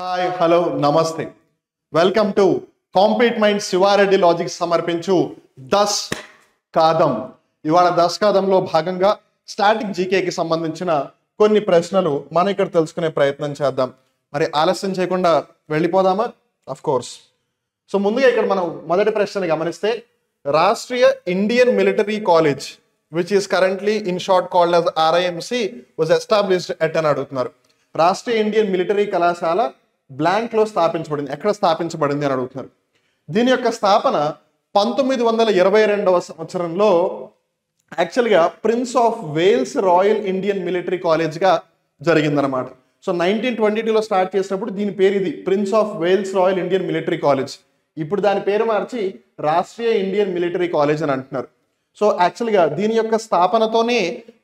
Hi hello నమస్తే welcome to compete mind Sivareddy logics సమర్పించు దస్ కాదం. ఇవాళ దస్ కాదంలో భాగంగా స్టాటిక్ జీకేకి సంబంధించిన కొన్ని ప్రశ్నలు మనం ఇక్కడ తెలుసుకునే ప్రయత్నం చేద్దాం. మరి ఆలస్యం చేయకుండా వెళ్ళిపోదామా? Of course. సో ముందుగా ఇక్కడ మనం మొదటి ప్రశ్నని గమనిస్తే Rashtriya Indian Military college which is currently in short called as RIMC was established at అని అడుగుతున్నారు. రాష్ట్రీయ ఇండియన్ మిలిటరీ కళాశాల బ్లాంక్ లో స్థాపించబడింది. ఎక్కడ స్థాపించబడింది అని అడుగుతున్నారు. దీని యొక్క స్థాపన 1922వ సంవత్సరంలో యాక్చువల్గా Prince of Wales Royal Indian Military కాలేజ్గా జరిగిందనమాట. సో 1922లో స్టార్ట్ చేసినప్పుడు దీని పేరు ఇది Prince of Wales Royal Indian Military College. ఇప్పుడు దాని పేరు మార్చి రాష్ట్రీయ ఇండియన్ మిలిటరీ కాలేజ్ అని అంటున్నారు. సో యాక్చువల్గా దీని యొక్క స్థాపనతోనే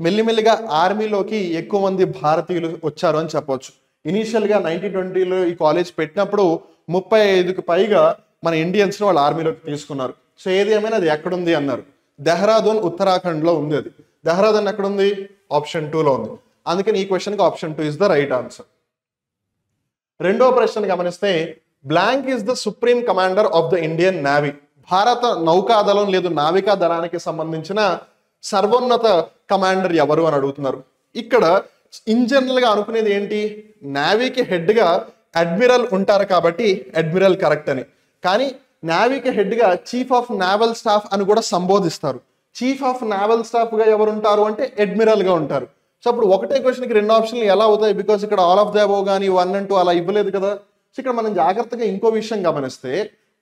మెల్లిమెల్లిగా ఆర్మీలోకి ఎక్కువ మంది భారతీయులు వచ్చారు అని చెప్పవచ్చు. ఇనీషియల్గా 1920లో ఈ కాలేజ్ పెట్టినప్పుడు 35కి పైగా మన ఇండియన్స్ని వాళ్ళు ఆర్మీలోకి తీసుకున్నారు. సో ఏది ఏమైనా అది ఎక్కడుంది అన్నారు. దెహ్రాదూన్ ఉత్తరాఖండ్లో ఉంది. అది దెహ్రాదూన్ ఎక్కడుంది? ఆప్షన్ 2లో ఉంది. అందుకని ఈ క్వశ్చన్కి option 2 is the right answer. రెండో ప్రశ్న గమనిస్తే blank is the supreme commander of the Indian navy. భారత నౌకాదళం లేదు నావికా దళానికి సంబంధించిన సర్వోన్నత కమాండర్ ఎవరు అని అడుగుతున్నారు. ఇక్కడ ఇన్ జనరల్ గా అనుకునేది ఏంటి, నేవీకి హెడ్ గా అడ్మిరల్ ఉంటారు కాబట్టి అడ్మిరల్ కరెక్ట్ అని. కానీ నేవీకి హెడ్ గా చీఫ్ ఆఫ్ నేవల్ స్టాఫ్ అని కూడా సంబోధిస్తారు. చీఫ్ ఆఫ్ నేవల్ స్టాఫ్ గా ఎవరు ఉంటారు అంటే అడ్మిరల్ గా ఉంటారు. సో అప్పుడు ఒకటే క్వశ్చన్కి రెండు ఆప్షన్లు ఎలా అవుతాయి? బికాస్ ఇక్కడ ఆల్ ఆఫ్ ద అబోవ్ కానీ 1 and 2 అలా ఇవ్వలేదు కదా. సో ఇక్కడ మనం జాగ్రత్తగా ఇంకో విషయం గమనిస్తే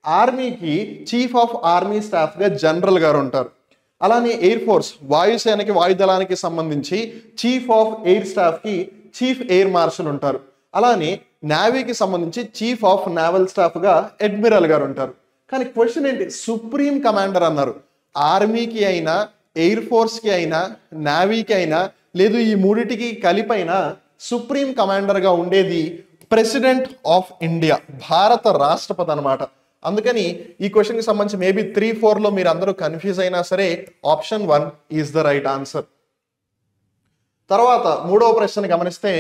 ఆర్మీకి చీఫ్ ఆఫ్ ఆర్మీ స్టాఫ్ గా జనరల్ గారు ఉంటారు. అలానే ఎయిర్ ఫోర్స్ వాయుసేనకి వాయుదళానికి సంబంధించి చీఫ్ ఆఫ్ ఎయిర్ స్టాఫ్ కి చీఫ్ ఎయిర్ మార్షల్ ఉంటారు. అలానే నేవీకి సంబంధించి చీఫ్ ఆఫ్ నేవల్ స్టాఫ్ గా అడ్మిరల్ గారు ఉంటారు. కానీ క్వశ్చన్ ఏంటి, సుప్రీం కమాండర్ అన్నారు. ఆర్మీకి అయినా ఎయిర్ ఫోర్స్ కి అయినా నేవీకి అయినా లేదు ఈ మూడిటికి కలిపైనా సుప్రీం కమాండర్ గా ఉండేది ప్రెసిడెంట్ ఆఫ్ ఇండియా, భారత రాష్ట్రపతి అనమాట. అందుకని ఈ క్వశ్చన్కి సంబంధించి మేబీ 3-4లో మీరు అందరూ కన్ఫ్యూజ్ అయినా సరే option 1 is the right answer. తర్వాత మూడవ ప్రశ్న గమనిస్తే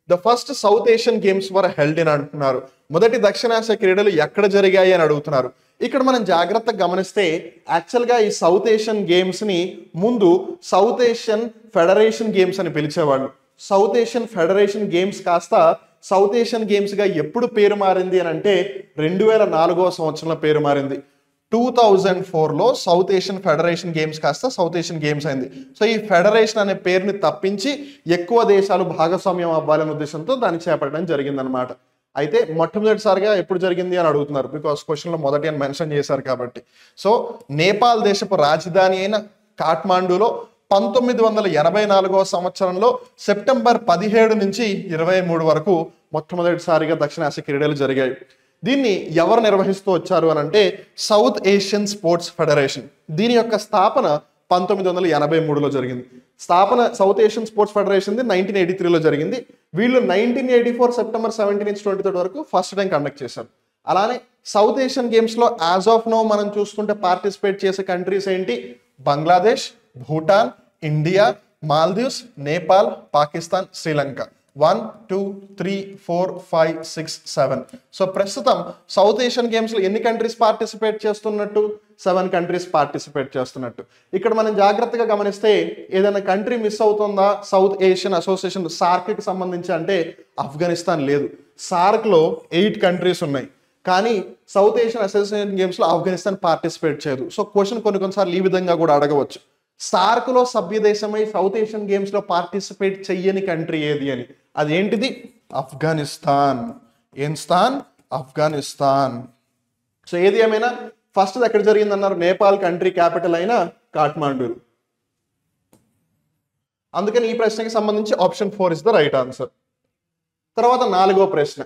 the first south Asian games were held in అంటున్నారు. మొదటి దక్షిణాసియా క్రీడలు ఎక్కడ జరిగాయి అని అడుగుతున్నారు. ఇక్కడ మనం జాగ్రత్తగా గమనిస్తే యాక్చువల్గా ఈ సౌత్ ఏషియన్ గేమ్స్ ని ముందు సౌత్ ఏషియన్ ఫెడరేషన్ గేమ్స్ అని పిలిచేవాళ్ళు. సౌత్ ఏషియన్ ఫెడరేషన్ గేమ్స్ కాస్త సౌత్ ఏషియన్ గేమ్స్ గా ఎప్పుడు పేరు మారింది అని అంటే 2004వ సంవత్సరంలో పేరు మారింది. 2004లో సౌత్ ఏషియన్ ఫెడరేషన్ గేమ్స్ కాస్త సౌత్ ఏషియన్ గేమ్స్ అయింది. సో ఈ ఫెడరేషన్ అనే పేరుని తప్పించి ఎక్కువ దేశాలు భాగస్వామ్యం అవ్వాలనే ఉద్దేశంతో దాన్ని చేపట్టడం జరిగిందనమాట. అయితే మొట్టమొదటిసారిగా ఎప్పుడు జరిగింది అని అడుగుతున్నారు. బికాస్ క్వశ్చన్లో మొదటి అని మెన్షన్ చేశారు కాబట్టి. సో నేపాల్ దేశపు రాజధాని అయిన కాఠ్మాండూలో 1984వ సంవత్సరంలో సెప్టెంబర్ 17 నుంచి 23 వరకు మొట్టమొదటిసారిగా దక్షిణాసియా క్రీడలు జరిగాయి. దీన్ని ఎవరు నిర్వహిస్తూ వచ్చారు అని అంటే సౌత్ ఏషియన్ స్పోర్ట్స్ ఫెడరేషన్. దీని యొక్క స్థాపన 1983లో జరిగింది. స్థాపన సౌత్ ఏషియన్ స్పోర్ట్స్ ఫెడరేషన్ 1983లో జరిగింది. వీళ్ళు 1984 సెప్టెంబర్ 17 నుంచి 23 వరకు ఫస్ట్ టైం కండక్ట్ చేశారు. అలానే సౌత్ ఏషియన్ గేమ్స్ లో యాజ్ ఆఫ్ నో మనం చూసుకుంటే పార్టిసిపేట్ చేసే కంట్రీస్ ఏంటి? బంగ్లాదేశ్, భూటాన్, ఇండియా, మాల్దీవ్స్, నేపాల్, పాకిస్తాన్, శ్రీలంక. 1 2 3 4 5 6 7. సో ప్రస్తుతం సౌత్ ఏషియన్ గేమ్స్ లో ఎన్ని కంట్రీస్ పార్టిసిపేట్ చేస్తున్నట్టు? 7 కంట్రీస్ పార్టిసిపేట్ చేస్తున్నట్టు. ఇక్కడ మనం జాగ్రత్తగా గమనిస్తే ఏదైనా కంట్రీ మిస్ అవుతుందా సౌత్ ఏషియన్ అసోసియేషన్ సార్క్ కి సంబంధించి అంటే ఆఫ్ఘనిస్తాన్ లేదు. సార్క్ లో 8 కంట్రీస్ ఉన్నాయి. కానీ సౌత్ ఏషియన్ అసోసియేషన్ గేమ్స్ లో ఆఫ్ఘనిస్తాన్ పార్టిసిపేట్ చేయదు. సో క్వశ్చన్ కొన్నిసార్లు ఈ విధంగా కూడా అడగవచ్చు. సార్క్ లో సభ్య దేశమై సౌత్ ఏషియన్ గేమ్స్ లో పార్టిసిపేట్ చెయ్యని కంట్రీ ఏది అని. అదేంటిది? ఆఫ్ఘనిస్తాన్. ఏం స్థాన్? ఆఫ్ఘనిస్తాన్. సో ఏది ఏమైనా ఫస్ట్ ఎక్కడ జరిగిందన్నారు? నేపాల్ కంట్రీ క్యాపిటల్ అయిన కాఠ్మాండూ. అందుకని ఈ ప్రశ్నకి సంబంధించి option 4 is the right answer. తర్వాత 4వ ప్రశ్న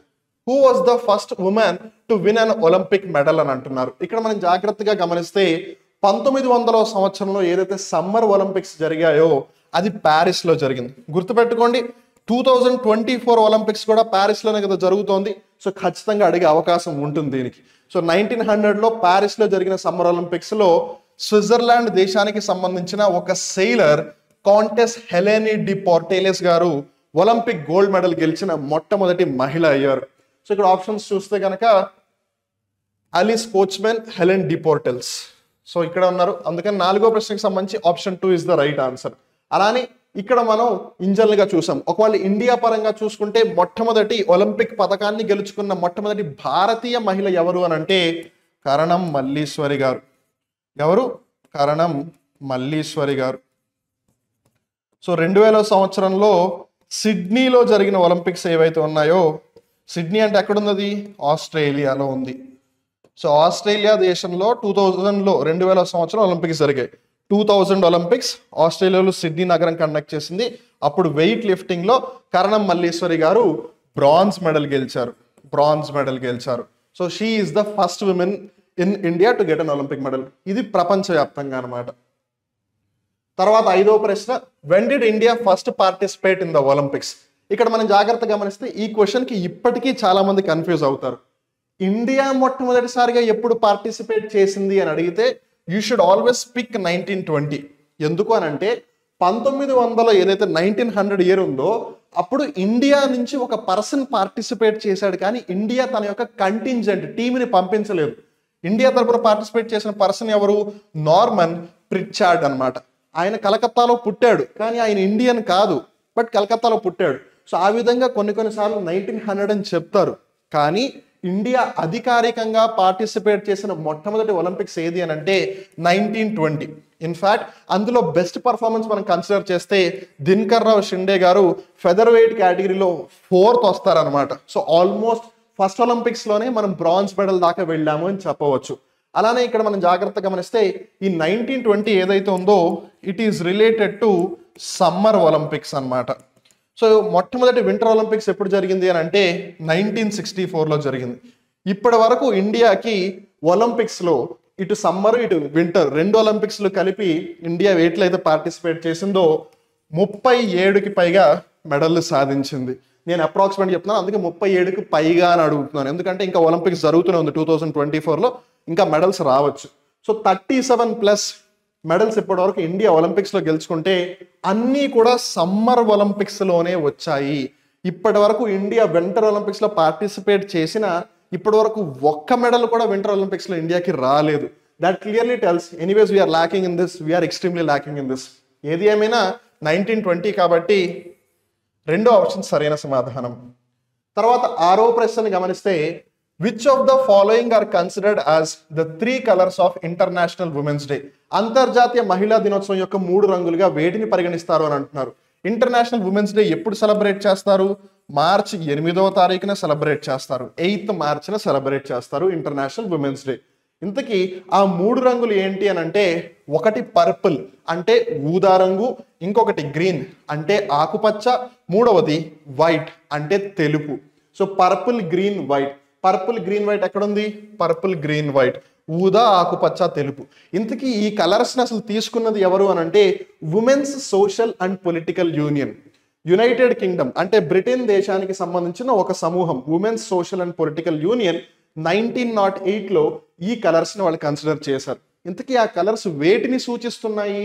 who was the first women to win an Olympic medal అని అంటున్నారు. ఇక్కడ మనం జాగ్రత్తగా గమనిస్తే 1900వ సంవత్సరంలో ఏదైతే సమ్మర్ ఒలింపిక్స్ జరిగాయో అది ప్యారిస్ లో జరిగింది. గుర్తుపెట్టుకోండి 2024 ఒలింపిక్స్ కూడా ప్యారిస్ లోనే కదా జరుగుతోంది. సో ఖచ్చితంగా అడిగే అవకాశం ఉంటుంది దీనికి. సో 1900లో ప్యారిస్ లో జరిగిన సమ్మర్ ఒలింపిక్స్ లో స్విట్జర్లాండ్ దేశానికి సంబంధించిన ఒక సెయిలర్ కాంటెస్ హెలెనీ డి పోర్టేలెస్ గారు ఒలింపిక్ గోల్డ్ మెడల్ గెలిచిన మొట్టమొదటి మహిళ అయ్యారు. సో ఇక్కడ ఆప్షన్స్ చూస్తే కనుక అలిస్ కోచ్మెన్, హెలెన్ డిపోర్టెల్స్. సో ఇక్కడ ఉన్నారు. అందుకని 4వ ప్రశ్నకి సంబంధించి option 2 is the right answer. అలానే ఇక్కడ మనం ఇంజనరల్ గా చూసాం. ఒకవేళ ఇండియా పరంగా చూసుకుంటే మొట్టమొదటి ఒలింపిక్ పథకాన్ని గెలుచుకున్న మొట్టమొదటి భారతీయ మహిళ ఎవరు అని అంటే కరణం మల్లీశ్వరి గారు. ఎవరు? కరణం మల్లీశ్వరి గారు. సో 2000 సంవత్సరంలో సిడ్నీలో జరిగిన ఒలింపిక్స్ ఏవైతే ఉన్నాయో, సిడ్నీ అంటే ఎక్కడున్నది? ఆస్ట్రేలియాలో ఉంది. సో ఆస్ట్రేలియా దేశంలో 2000 సంవత్సరం ఒలింపిక్స్ జరిగాయి. 2000 ఒలింపిక్స్ ఆస్ట్రేలియాలో సిడ్నీ నగరం కండక్ట్ చేసింది. అప్పుడు వెయిట్ లిఫ్టింగ్ లో కరణం మల్లీశ్వరి గారు బ్రాంజ్ మెడల్ గెలిచారు. So she is the first women in India to get an Olympic medal. ఇది ప్రపంచవ్యాప్తంగా అనమాట. తర్వాత 5వ ప్రశ్న, when did India first participate in the Olympics? ఇక్కడ మనం జాగ్రత్తగా గమనిస్తే ఈ క్వశ్చన్ కి ఇప్పటికీ చాలా మంది కన్ఫ్యూజ్ అవుతారు. ఇండియా మొట్టమొదటిసారిగా ఎప్పుడు పార్టిసిపేట్ చేసింది అని అడిగితే యూ షుడ్ ఆల్వేస్ పిక్ 1920. ఎందుకు అని అంటే 1900 ఏదైతే 1900 ఇయర్ ఉందో అప్పుడు ఇండియా నుంచి ఒక పర్సన్ పార్టిసిపేట్ చేశాడు, కానీ ఇండియా తన యొక్క కంటింజెంట్ టీంని పంపించలేదు. ఇండియా తరపున పార్టిసిపేట్ చేసిన పర్సన్ ఎవరు? నార్మన్ ప్రిచార్డ్ అన్నమాట. ఆయన కలకత్తాలో పుట్టాడు, కానీ ఆయన ఇండియన్ కాదు, బట్ కలకత్తాలో పుట్టాడు. సో ఆ విధంగా కొన్నిసార్లు 1900 అని చెప్తారు, కానీ ఇండియా అధికారికంగా పార్టిసిపేట్ చేసిన మొట్టమొదటి ఒలింపిక్స్ ఏది అని అంటే 1920. ఇన్ఫాక్ట్ అందులో బెస్ట్ పర్ఫార్మెన్స్ మనం కన్సిడర్ చేస్తే దినకర్ రావు షిండే గారు ఫెదర్ వెయిట్ కేటగిరీలో 4th వస్తారనమాట. సో ఆల్మోస్ట్ ఫస్ట్ ఒలింపిక్స్ లోనే మనం బ్రాంజ్ మెడల్ దాకా వెళ్ళాము అని చెప్పవచ్చు. అలానే ఇక్కడ మనం జాగ్రత్తగా గమనిస్తే ఈ 1920 ఏదైతే ఉందో it is related to summer Olympics అన్నమాట. సో మొట్టమొదటి వింటర్ ఒలింపిక్స్ ఎప్పుడు జరిగింది అని అంటే 1964లో జరిగింది. ఇప్పటి వరకు ఇండియాకి ఒలింపిక్స్ లో ఇటు సమ్మర్ ఇటు వింటర్ 2 ఒలింపిక్స్ లో కలిపి ఇండియా ఎట్లయితే పార్టిసిపేట్ చేసిందో 37కి పైగా మెడల్ సాధించింది. నేను అప్రాక్సిమేట్ చెప్తున్నాను, అందుకే 37కి పైగా అని అడుగుతున్నాను, ఎందుకంటే ఇంకా ఒలింపిక్స్ జరుగుతూనే ఉంది 2024లో, ఇంకా మెడల్స్ రావచ్చు. సో 37+ మెడల్స్ ఇప్పటి వరకు ఇండియా ఒలింపిక్స్ లో గెలుచుకుంటే అన్నీ కూడా సమ్మర్ ఒలింపిక్స్ లోనే వచ్చాయి. ఇప్పటి వరకు ఇండియా వింటర్ ఒలింపిక్స్ లో పార్టిసిపేట్ చేసిన ఇప్పటి వరకు ఒక్క మెడల్ కూడా వింటర్ ఒలింపిక్స్ లో ఇండియాకి రాలేదు. That clearly tells anyways we're lacking in this, we're extremely lacking in this. ఏది ఏమైనా 1920 కాబట్టి 2వ ఆప్షన్ సరైన సమాధానం. తర్వాత 6వ ప్రశ్నని గమనిస్తే which of the following are considered as the 3 colours of international women's day? అంతర్జాతీయ మహిళా దినోత్సవం యొక్క 3 రంగులుగా వేటిని పరిగణిస్తారు అని అంటున్నారు. ఇంటర్నేషనల్ ఉమెన్స్ డే ఎప్పుడు సెలబ్రేట్ చేస్తారు? మార్చి 8వ తారీఖున సెలబ్రేట్ చేస్తారు. 8th మార్చిన సెలబ్రేట్ చేస్తారు ఇంటర్నేషనల్ ఉమెన్స్ డే. ఇంతకీ ఆ 3 రంగులు ఏంటి అని అంటే, ఒకటి పర్పుల్ అంటే ఊదా రంగు, ఇంకొకటి గ్రీన్ అంటే ఆకుపచ్చ, మూడవది వైట్ అంటే తెలుపు. So purple green white. Purple green white ఎక్కడుంది? పర్పుల్ గ్రీన్ వైట్, ఊదా ఆకుపచ్చ తెలుపు. ఇంతకీ ఈ కలర్స్ ని అసలు తీసుకున్నది ఎవరు అని అంటే Women's Social and Political Union. United Kingdom అంటే బ్రిటన్ దేశానికి సంబంధించిన ఒక సమూహం Women's Social and Political Union 1908లో ఈ కలర్స్ ని వాళ్ళు కన్సిడర్ చేశారు. ఇంతకీ ఆ కలర్స్ వేటిని సూచిస్తున్నాయి?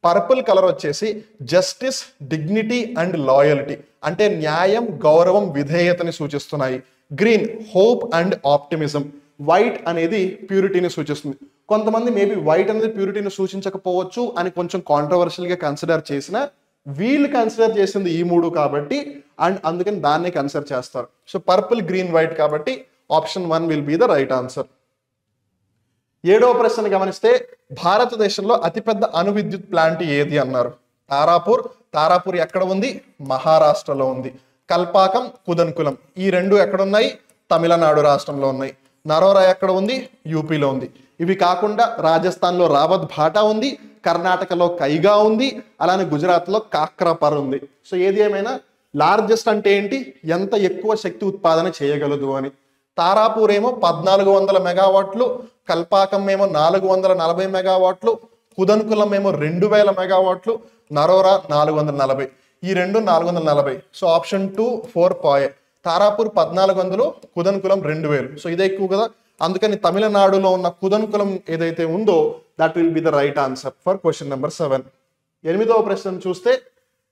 పర్పుల్ కలర్ వచ్చేసి జస్టిస్, డిగ్నిటీ అండ్ లాయల్టీ అంటే న్యాయం, గౌరవం, విధేయతని సూచిస్తున్నాయి. Green hope and optimism. White అనేది ప్యూరిటీని సూచిస్తుంది. కొంతమంది మేబీ వైట్ అనేది ప్యూరిటీని సూచించకపోవచ్చు అని కొంచెం కాంట్రవర్షియల్ గా కన్సిడర్ చేసిన, వీళ్ళు కన్సిడర్ చేసింది ఈ 3 కాబట్టి అండ్ అందుకని దాన్ని కన్సిడర్ చేస్తారు. సో పర్పుల్ గ్రీన్ వైట్ కాబట్టి option 1 will be the right answer. 7వ ప్రశ్న గమనిస్తే భారతదేశంలో అతిపెద్ద అణు విద్యుత్ ప్లాంట్ ఏది అన్నారు. తారాపూర్. తారాపూర్ ఎక్కడ ఉంది? మహారాష్ట్రలో ఉంది. కల్పాకం, కుదన్కులం ఈ 2 ఎక్కడ ఉన్నాయి? తమిళనాడు రాష్ట్రంలో ఉన్నాయి. నరోరా ఎక్కడ ఉంది? యూపీలో ఉంది. ఇవి కాకుండా రాజస్థాన్లో రావత్ భాటా ఉంది, కర్ణాటకలో కైగా ఉంది, అలానే గుజరాత్లో కాక్రాపర్ ఉంది. సో ఏది ఏమైనా లార్జెస్ట్ అంటే ఏంటి? ఎంత ఎక్కువ శక్తి ఉత్పాదన చేయగలదు అని. తారాపూర్ ఏమో 1400 మెగావాట్లు, కల్పాకం ఏమో 440 మెగావాట్లు, కుదన్కులం ఏమో 2000 మెగావాట్లు, నరోరా 440. ఈ 2 440. సో ఆప్షన్ 2 4 పాయే. తారాపూర్ 1400, కుదన్కులం 2000. సో ఇదే ఎక్కువ కదా, అందుకని తమిళనాడులో ఉన్న కుదన్కులం ఏదైతే ఉందో that will be the right answer for question number 7. 8వ ప్రశ్న చూస్తే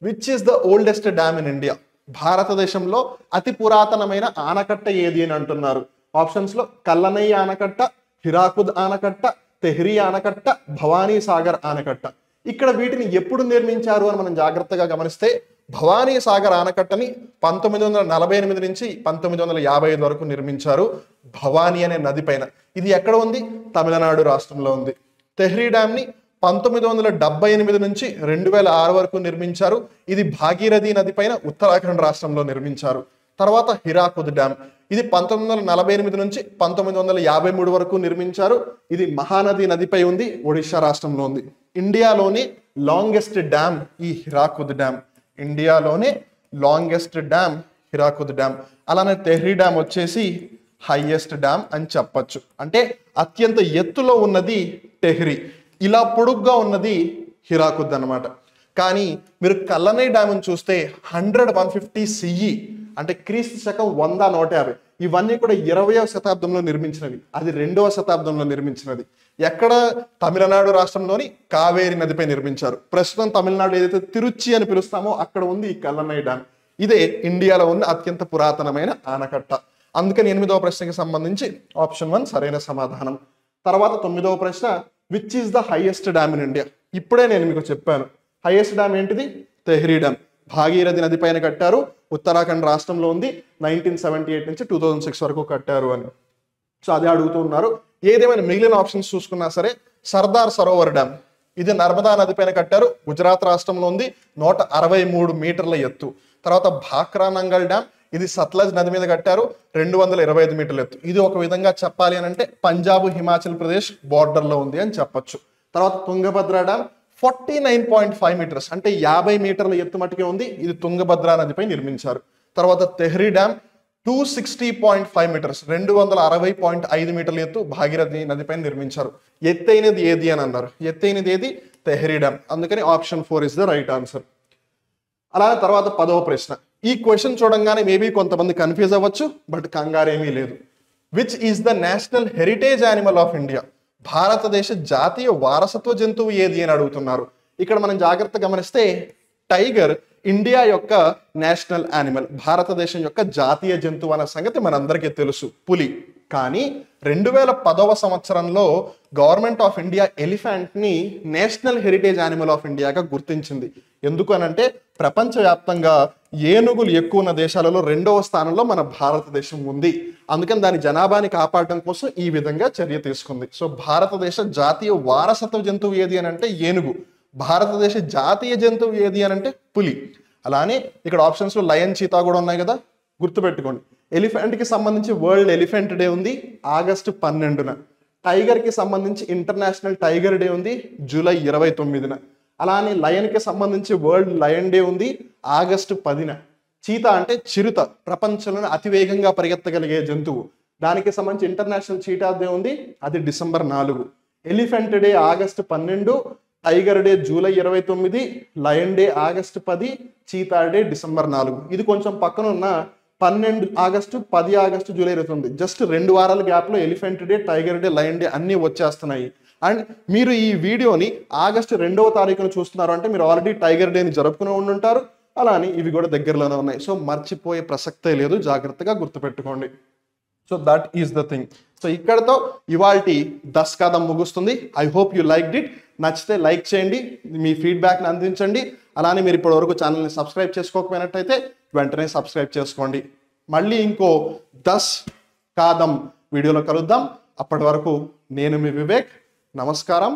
which is the oldest dam in India? భారతదేశంలో అతి పురాతనమైన ఆనకట్ట ఏది అని అంటున్నారు. ఆప్షన్స్ లో కల్లనై ఆనకట్ట, హిరాకుద్ ఆనకట్ట, తెహ్రీ ఆనకట్ట, భవానీ సాగర్ ఆనకట్ట. ఇక్కడ వీటిని ఎప్పుడు నిర్మించారు అని మనం జాగ్రత్తగా గమనిస్తే భవానీ సాగర్ ఆనకట్టని 1948 నుంచి 1955 వరకు నిర్మించారు భవానీ అనే నది పైన. ఇది ఎక్కడ ఉంది? తమిళనాడు రాష్ట్రంలో ఉంది. తెహ్రీ డ్యామ్ ని 1978 నుంచి 2006 వరకు నిర్మించారు. ఇది భాగీరథి నది పైన ఉత్తరాఖండ్ రాష్ట్రంలో నిర్మించారు. తర్వాత హిరాకుద్ డ్యామ్, ఇది 1948 నుంచి 1953 వరకు నిర్మించారు. ఇది మహానది నదిపై ఉంది, ఒడిశా రాష్ట్రంలో ఉంది. ఇండియాలోనే లాంగెస్ట్ డ్యామ్ ఈ హిరాకుద్ డ్యామ్. ఇండియాలోనే లాంగెస్ట్ డ్యామ్ హిరాకుద్ డ్యామ్. అలానే తెహ్రీ డ్యామ్ వచ్చేసి హైయెస్ట్ డ్యామ్ అని చెప్పచ్చు. అంటే అత్యంత ఎత్తులో ఉన్నది తెహ్రీ, ఇలా పొడుగ్గా ఉన్నది హిరాకుద్ అన్నమాట. కానీ మీరు కల్లనై డ్యామ్ చూస్తే 150 CE అంటే క్రీస్తు శకం 100, 150 ఇవన్నీ కూడా 20వ శతాబ్దంలో నిర్మించినవి. అది 2వ శతాబ్దంలో నిర్మించినది. ఎక్కడ? తమిళనాడు రాష్ట్రంలోని కావేరి నదిపై నిర్మించారు. ప్రస్తుతం తమిళనాడు ఏదైతే తిరుచి అని పిలుస్తామో అక్కడ ఉంది ఈ కల్లనై డ్యామ్. ఇదే ఇండియాలో ఉన్న అత్యంత పురాతనమైన ఆనకట్ట. అందుకని 8వ ప్రశ్నకి సంబంధించి ఆప్షన్ 1 సరైన సమాధానం. తర్వాత 9వ ప్రశ్న, which is the highest dam in India? ఇప్పుడే నేను మీకు చెప్పాను. హైయెస్ట్ డ్యామ్ ఏంటిది? తెహ్రీ డ్యామ్. భాగీరథి నది పైన కట్టారు, ఉత్తరాఖండ్ రాష్ట్రంలో ఉంది. 1978 నుంచి 2006 వరకు కట్టారు అని. సో అదే అడుగుతూ ఉన్నారు. ఏదేమైనా మిగిలిన ఆప్షన్స్ చూసుకున్నా సరే సర్దార్ సరోవర్ డ్యామ్, ఇది నర్మదా నది పైన కట్టారు, గుజరాత్ రాష్ట్రంలో ఉంది, 163 మీటర్ల ఎత్తు. తర్వాత భాక్రా నంగల్ డ్యామ్, ఇది సత్లజ్ నది మీద కట్టారు, 225 మీటర్ల ఎత్తు. ఇది ఒక విధంగా చెప్పాలి అని అంటే పంజాబ్ హిమాచల్ ప్రదేశ్ బార్డర్ లో ఉంది అని చెప్పొచ్చు. తర్వాత తుంగభద్ర డ్యామ్ 49.5 మీటర్స్ అంటే 50 మీటర్ల ఎత్తు మటుకే ఉంది. ఇది తుంగభద్ర నదిపై నిర్మించారు. తర్వాత తెహ్రీ డ్యామ్ 260.5 మీటర్స్ 260.5 మీటర్ల ఎత్తు భాగీరథి నదిపై నిర్మించారు. ఎత్తైనది ఏది అని అన్నారు. ఎత్తైనది ఏది? తెహ్రీ డ్యామ్. అందుకని option 4 is the right answer. అలానే తర్వాత 10వ ప్రశ్న. ఈ క్వశ్చన్ చూడంగానే మేబీ కొంతమంది కన్ఫ్యూజ్ అవ్వచ్చు, బట్ కంగారేమీ లేదు. Which is the national heritage animal of India? భారతదేశ జాతీయ వారసత్వ జంతువు ఏది అని అడుగుతున్నారు. ఇక్కడ మనం జాగ్రత్త గమనిస్తే టైగర్ ఇండియా యొక్క నేషనల్ యానిమల్, భారతదేశం యొక్క జాతీయ జంతువు అనే సంగతి మనందరికీ తెలుసు, పులి. కానీ 2010వ సంవత్సరంలో గవర్నమెంట్ ఆఫ్ ఇండియా ఎలిఫెంట్ ని నేషనల్ హెరిటేజ్ యానిమల్ ఆఫ్ ఇండియాగా గుర్తించింది. ఎందుకు అనంటే ప్రపంచవ్యాప్తంగా ఏనుగులు ఎక్కువ ఉన్న దేశాలలో 2వ స్థానంలో మన భారతదేశం ఉంది. అందుకని దాని జనాభాని కాపాడడం కోసం ఈ విధంగా చర్య తీసుకుంది. సో భారతదేశ జాతీయ వారసత్వ జంతువు ఏది అని అంటే ఏనుగు, భారతదేశ జాతీయ జంతువు ఏది అని అంటే పులి. అలానే ఇక్కడ ఆప్షన్స్ లో లయన్, చీతా కూడా ఉన్నాయి కదా, గుర్తుపెట్టుకోండి. ఎలిఫెంట్ కి సంబంధించి వరల్డ్ ఎలిఫెంట్ డే ఉంది ఆగస్టు 12న. టైగర్ కి సంబంధించి ఇంటర్నేషనల్ టైగర్ డే ఉంది జూలై 29న. అలానే లయన్ కి సంబంధించి వరల్డ్ లయన్ డే ఉంది ఆగస్టు 10న. చీతా అంటే చిరుత, ప్రపంచంలోనే అతివేగంగా పరిగెత్తగలిగే జంతువు, దానికి సంబంధించి ఇంటర్నేషనల్ చీటా డే ఉంది, అది December 4. Elephant day August 12, tiger day July 29, lion day August 10, cheetah day December 4. ఇది కొంచెం పక్కన ఉన్న 12 ఆగస్టు, 10 ఆగస్టు, జూలై 29, జస్ట్ 2 వారాల గ్యాప్ లో elephant day, tiger day, lion day అన్ని వచ్చేస్తున్నాయి. అండ్ మీరు ఈ వీడియోని ఆగస్టు 2వ తారీఖున చూస్తున్నారు అంటే మీరు ఆల్రెడీ టైగర్ డేని జరుపుకుని ఉండుంటారు. అలానే ఇవి కూడా దగ్గరలోనే ఉన్నాయి. సో మర్చిపోయే ప్రసక్తే లేదు, జాగ్రత్తగా గుర్తుపెట్టుకోండి. So that is the thing. So ఇక్కడతో ఇవాల్టి దస్కాదం ముగుస్తుంది. I hope you liked it. నచ్చితే లైక్ చేయండి, మీ ఫీడ్బ్యాక్ని అందించండి. అలానే మీరు ఇప్పటి వరకు ఛానల్ని సబ్స్క్రైబ్ చేసుకోకపోయినట్టయితే వెంటనే సబ్స్క్రైబ్ చేసుకోండి. మళ్ళీ ఇంకో దస్కాదం వీడియోలో కలుద్దాం. అప్పటి వరకు నేను మీ వివేక్. నమస్కారం.